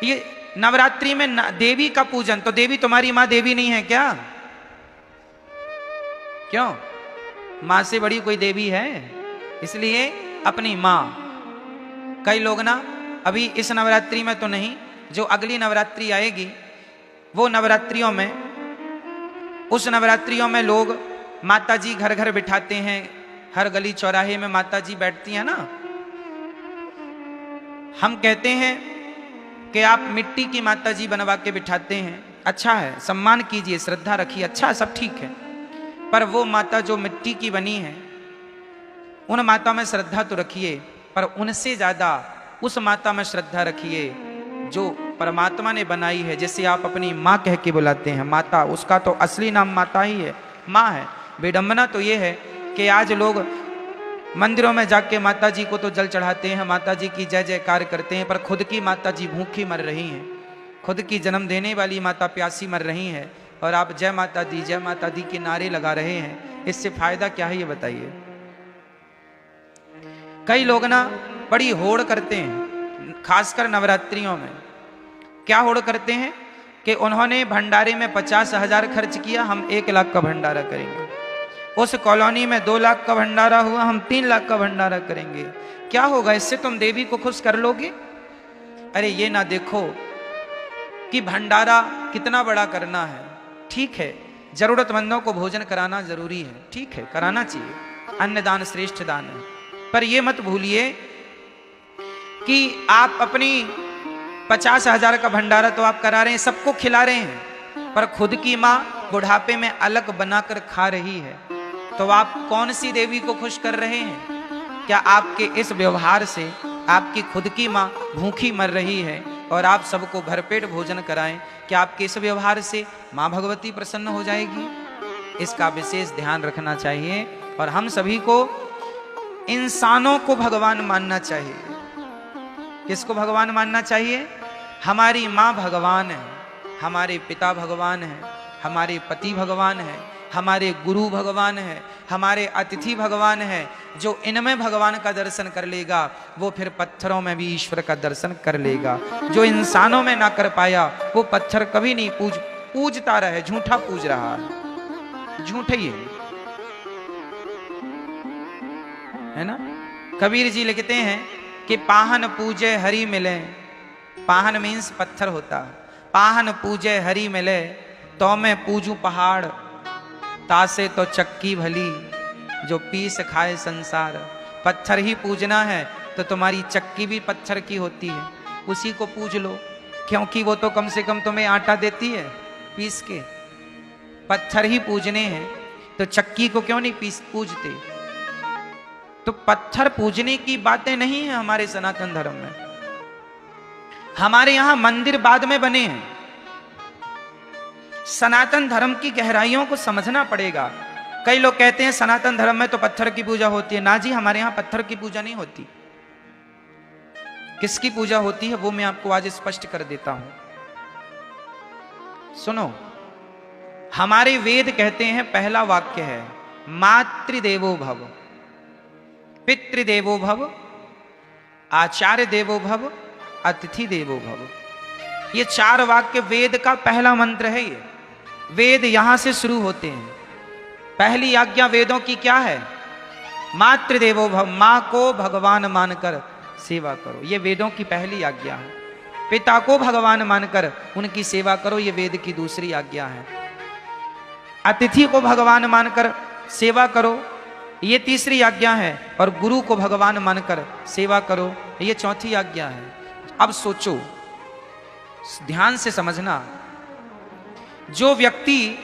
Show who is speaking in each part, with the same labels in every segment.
Speaker 1: ये नवरात्रि में देवी का पूजन, तो देवी तुम्हारी माँ देवी नहीं है क्या? क्यों? माँ से बड़ी कोई देवी है? इसलिए अपनी माँ। कई लोग ना अभी इस नवरात्रि में तो नहीं, जो अगली नवरात्रि आएगी वो नवरात्रियों में, उस नवरात्रियों में लोग माता जी घर घर बिठाते हैं। हर गली चौराहे में माता जी बैठती हैं ना। हम कहते हैं कि आप मिट्टी की माता जी बनवा के बिठाते हैं, अच्छा है, सम्मान कीजिए, श्रद्धा रखिए, अच्छा सब ठीक है। पर वो माता जो मिट्टी की बनी है, उन माता में श्रद्धा तो रखिए, पर उनसे ज्यादा उस माता में श्रद्धा रखिए जो परमात्मा ने बनाई है, जिसे आप अपनी माँ कह के बुलाते हैं। माता, उसका तो असली नाम माता ही है, माँ है। विडंबना तो ये है कि आज लोग मंदिरों में जाके माता जी को तो जल चढ़ाते हैं, माता जी की जय जयकार करते हैं, पर खुद की माता जी भूखी मर रही हैं, खुद की जन्म देने वाली माता प्यासी मर रही है, और आप जय माता दी के नारे लगा रहे हैं। इससे फायदा क्या है ये बताइए? कई लोग ना बड़ी होड़ करते हैं, खासकर नवरात्रियों में। क्या होड़ करते हैं कि उन्होंने भंडारे में 50,000 खर्च किया, हम 1 लाख का भंडारा करेंगे। उस कॉलोनी में 2 लाख का भंडारा हुआ, हम 3 लाख का भंडारा करेंगे। क्या होगा इससे? तुम देवी को खुश कर लोगे? अरे ये ना देखो कि भंडारा कितना बड़ा करना है। ठीक है, जरूरतमंदों को भोजन कराना जरूरी है, ठीक है, कराना चाहिए, अन्नदान श्रेष्ठ दान है। पर ये मत भूलिए कि आप अपनी 50,000 का भंडारा तो आप करा रहे हैं, सबको खिला रहे हैं, पर खुद की माँ बुढ़ापे में अलग बनाकर खा रही है, तो आप कौन सी देवी को खुश कर रहे हैं? क्या आपके इस व्यवहार से आपकी खुद की माँ भूखी मर रही है और आप सबको भरपेट भोजन कराएं, क्या आपके इस व्यवहार से माँ भगवती प्रसन्न हो जाएगी? इसका विशेष ध्यान रखना चाहिए। और हम सभी को इंसानों को भगवान मानना चाहिए। किसको भगवान मानना चाहिए? हमारी माँ भगवान है, हमारे पिता भगवान है, हमारे पति भगवान है, हमारे गुरु भगवान है, हमारे अतिथि भगवान है। जो इनमें भगवान का दर्शन कर लेगा वो फिर पत्थरों में भी ईश्वर का दर्शन कर लेगा। जो इंसानों में ना कर पाया वो पत्थर कभी नहीं पूजता रहे, झूठा पूज रहा है, झूठे ही है ना। कबीर जी लिखते हैं कि पाहन पूजे हरि मिले, पाहन मीन्स पत्थर होता, पाहन पूजे हरि मिले, तो मैं पूजू पहाड़, तासे तो चक्की भली, जो पीस खाए संसार। पत्थर ही पूजना है तो तुम्हारी चक्की भी पत्थर की होती है, उसी को पूज लो, क्योंकि वो तो कम से कम तुम्हें आटा देती है पीस के। पत्थर ही पूजने हैं तो चक्की को क्यों नहीं पूजते? तो पत्थर पूजने की बातें नहीं है हमारे सनातन धर्म में। हमारे यहां मंदिर बाद में बने हैं। सनातन धर्म की गहराइयों को समझना पड़ेगा। कई लोग कहते हैं सनातन धर्म में तो पत्थर की पूजा होती है। ना जी, हमारे यहां पत्थर की पूजा नहीं होती। किसकी पूजा होती है वो मैं आपको आज स्पष्ट कर देता हूं। सुनो, हमारे वेद कहते हैं, पहला वाक्य है मातृदेवो भव, पितृदेवो भव, आचार्य देवो भव, अतिथि देवो भव। ये 4 वाक्य वेद का पहला मंत्र है। ये वेद यहां से शुरू होते हैं। पहली आज्ञा वेदों की क्या है? मातृदेवो भव, मां को भगवान मानकर सेवा करो, ये वेदों की पहली आज्ञा है। पिता को भगवान मानकर उनकी सेवा करो, ये वेद की दूसरी आज्ञा है। अतिथि को भगवान मानकर सेवा करो, ये तीसरी आज्ञा है। और गुरु को भगवान मानकर सेवा करो, ये चौथी आज्ञा है। अब सोचो, ध्यान से समझना, जो व्यक्ति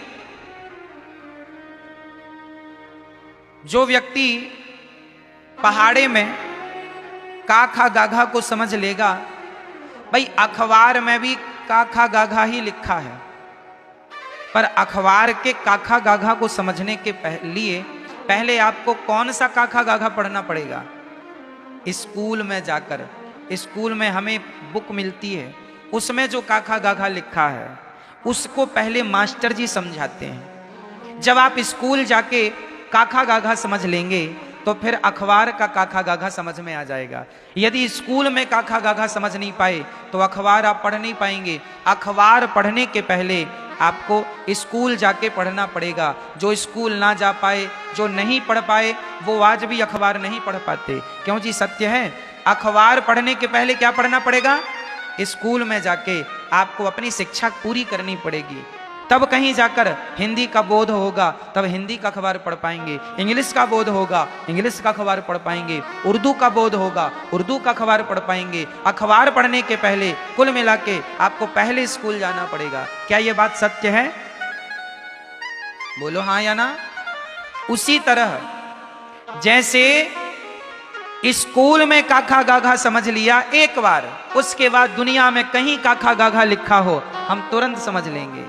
Speaker 1: पहाड़े में काखा गाघा को समझ लेगा, भाई अखबार में भी काखा गाघा ही लिखा है, पर अखबार के काखा गाघा को समझने के लिए पहले आपको कौन सा काखा गाघा पढ़ना पड़ेगा? स्कूल में जाकर, स्कूल में हमें बुक मिलती है, उसमें जो काखा गाघा लिखा है उसको पहले मास्टर जी समझाते हैं। जब आप स्कूल जाके काखा गाघा समझ लेंगे तो फिर अखबार का काखा गाघा समझ में आ जाएगा। यदि स्कूल में काखा गाघा समझ नहीं पाए तो अखबार आप पढ़ नहीं पाएंगे। अखबार पढ़ने के पहले आपको स्कूल जाके पढ़ना पड़ेगा। जो स्कूल ना जा पाए, जो नहीं पढ़ पाए, वो आज भी अखबार नहीं पढ़ पाते। क्यों जी? सत्य है। अखबार पढ़ने के पहले क्या पढ़ना पड़ेगा? स्कूल में जाके आपको अपनी शिक्षा पूरी करनी पड़ेगी, तब कहीं जाकर हिंदी का बोध होगा, तब हिंदी का अखबार पढ़ पाएंगे। इंग्लिश का बोध होगा, इंग्लिश का अखबार पढ़ पाएंगे। उर्दू का बोध होगा, उर्दू का अखबार पढ़ पाएंगे। अखबार पढ़ने के पहले कुल मिला के आपको पहले स्कूल जाना पड़ेगा। क्या ये बात सत्य है? बोलो हाँ या ना। उसी तरह जैसे स्कूल में काखा गाघा समझ लिया एक बार, उसके बाद दुनिया में कहीं काखा गाघा लिखा हो हम तुरंत समझ लेंगे।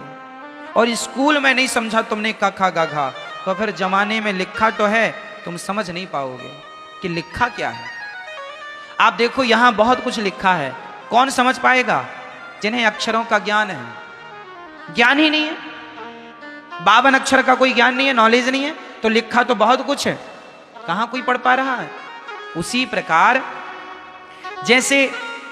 Speaker 1: और स्कूल में नहीं समझा तुमने काखा गाघा, तो फिर जमाने में लिखा तो है, तुम समझ नहीं पाओगे कि लिखा क्या है। आप देखो यहां बहुत कुछ लिखा है, कौन समझ पाएगा? जिन्हें अक्षरों का ज्ञान है। ज्ञान ही नहीं है, 52 अक्षर का कोई ज्ञान नहीं है, नॉलेज नहीं है, तो लिखा तो बहुत कुछ है, कहां कोई पढ़ पा रहा है। उसी प्रकार जैसे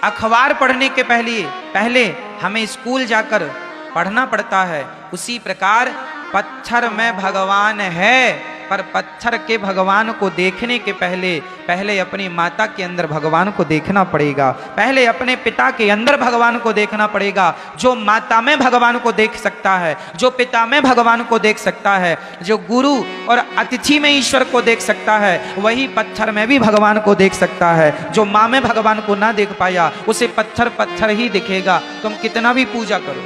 Speaker 1: अखबार पढ़ने के पहले हमें स्कूल जाकर पढ़ना पड़ता है, उसी प्रकार पत्थर में भगवान है, पर पत्थर के भगवान को देखने के पहले अपनी माता के अंदर भगवान को देखना पड़ेगा, पहले अपने पिता के अंदर भगवान को देखना पड़ेगा। जो माता में भगवान को देख सकता है, जो पिता में भगवान को देख सकता है, जो गुरु और अतिथि में ईश्वर को देख सकता है, वही पत्थर में भी भगवान को देख सकता है। जो माँ में भगवान को ना देख पाया, उसे पत्थर पत्थर ही दिखेगा, तुम कितना भी पूजा करो।